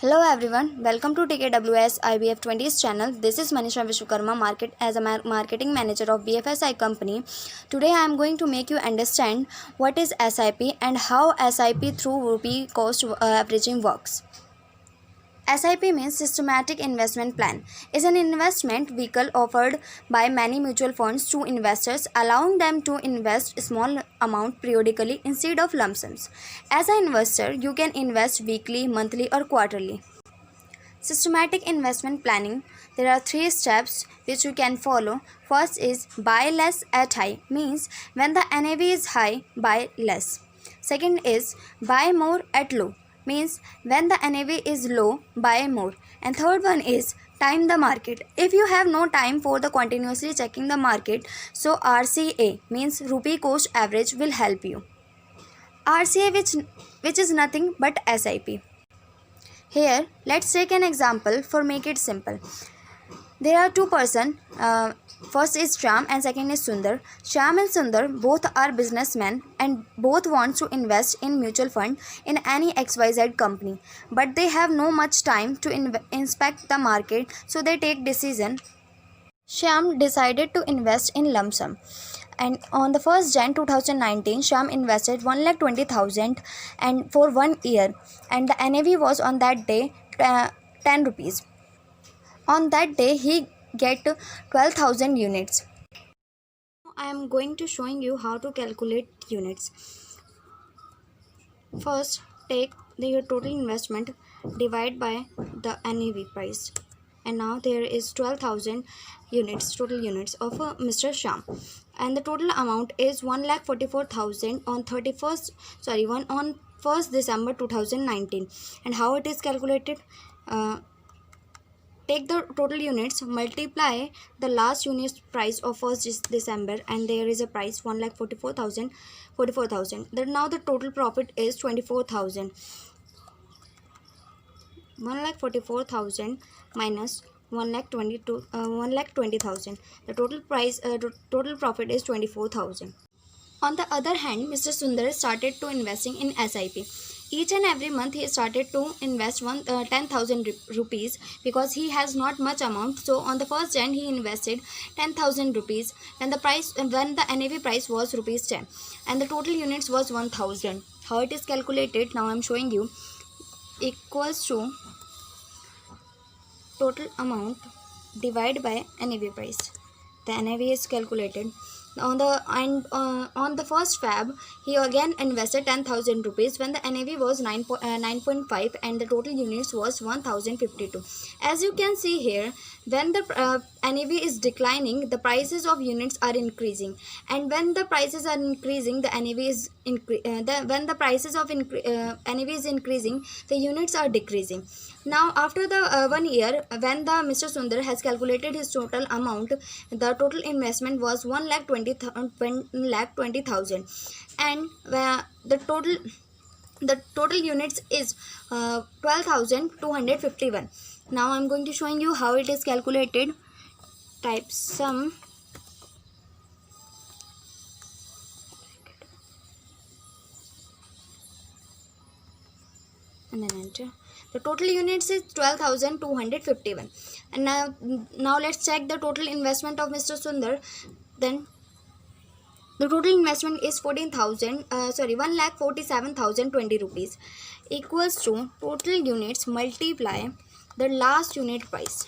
Hello everyone, welcome to TKWS IBF 20s channel. This is Manisha Vishwakarma, marketing manager of BFSI company. Today I am going to make you understand what is SIP and how SIP through rupee cost averaging works. SIP means Systematic Investment Plan. Is an investment vehicle offered by many mutual funds to investors, allowing them to invest a small amount periodically instead of lump sums. As an investor, you can invest weekly, monthly or quarterly. Systematic investment planning. There are 3 steps which you can follow. First is buy less at high, means when the NAV is high, buy less. Second is buy more at low, means when the NAV is low, buy more. And third one is time the market. If you have no time for the continuously checking the market, so RCA means rupee cost average will help you. RCA which is nothing but SIP. Here, let's take an example for make it simple. There are 2 persons. First is Shyam and second is Sundar. Shyam and Sundar both are businessmen and both want to invest in mutual fund in any XYZ company. But they have no much time to inspect the market, so they take decision. Shyam decided to invest in lump sum. And on the 1st Jan 2019, Shyam invested 1,20,000 and for 1 year, and the NAV was on that day 10 rupees. On that day, he get 12,000 units. I am going to showing you how to calculate units. First, take your total investment divide by the NAV price. And now there is 12,000 units, total units of Mr. Shyam, and the total amount is 1,44,000 on 1st December 2019. And how it is calculated? Take the total units, multiply the last unit price of 1st December, and there is a price 1,44,000. Then now the total profit is 24,000. 1,44,000 minus 1,20,000. The total total profit is 24,000. On the other hand, Mr. Sundar started to investing in SIP. Each and every month he started to invest 10,000 rupees because he has not much amount. So on the 1st Jan he invested 10,000 rupees when the NAV price was rupees 10 and the total units was 1,000. How it is calculated? Now I am showing you. Equals to total amount divided by NAV price. The NAV is calculated. On the 1st Feb, he again invested 10,000 rupees when the NAV was 9.5 and the total units was 1,052. As you can see here, when the NAV is declining, the prices of units are increasing, and when the prices are increasing, the NAV is when the prices of NAV is increasing, the units are decreasing. Now after the 1 year, when the Mr. Sundar has calculated his total amount, the total investment was 1,20,000 and the total units is 12,251. Now I am going to showing you how it is calculated. Type sum and then enter. The total units is 12,251. And now let's check the total investment of Mr. Sundar. Then the total investment is 1,47,020 rupees equals to total units multiply the last unit price.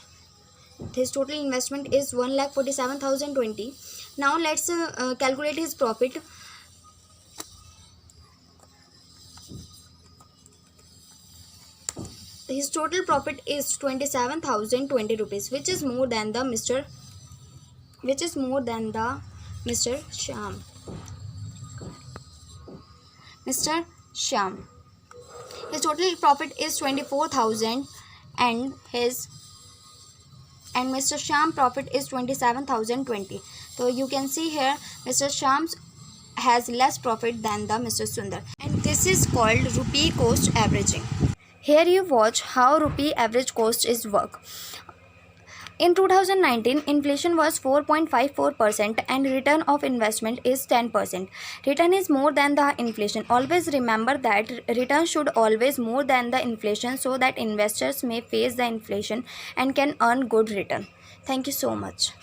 His total investment is 1,47,020. Now let's calculate his profit. His total profit is 27,020 rupees, which is more than the Mr. Shyam. Mr. Shyam. His total profit is 24,000 and Mr. Shyam profit is 27,020. So you can see here Mr. Shyam has less profit than the Mr. Sundar, and this is called rupee cost averaging. Here you watch how rupee average cost is work. In 2019, inflation was 4.54% and return of investment is 10%. Return is more than the inflation. Always remember that return should always more than the inflation so that investors may face the inflation and can earn good return. Thank you so much.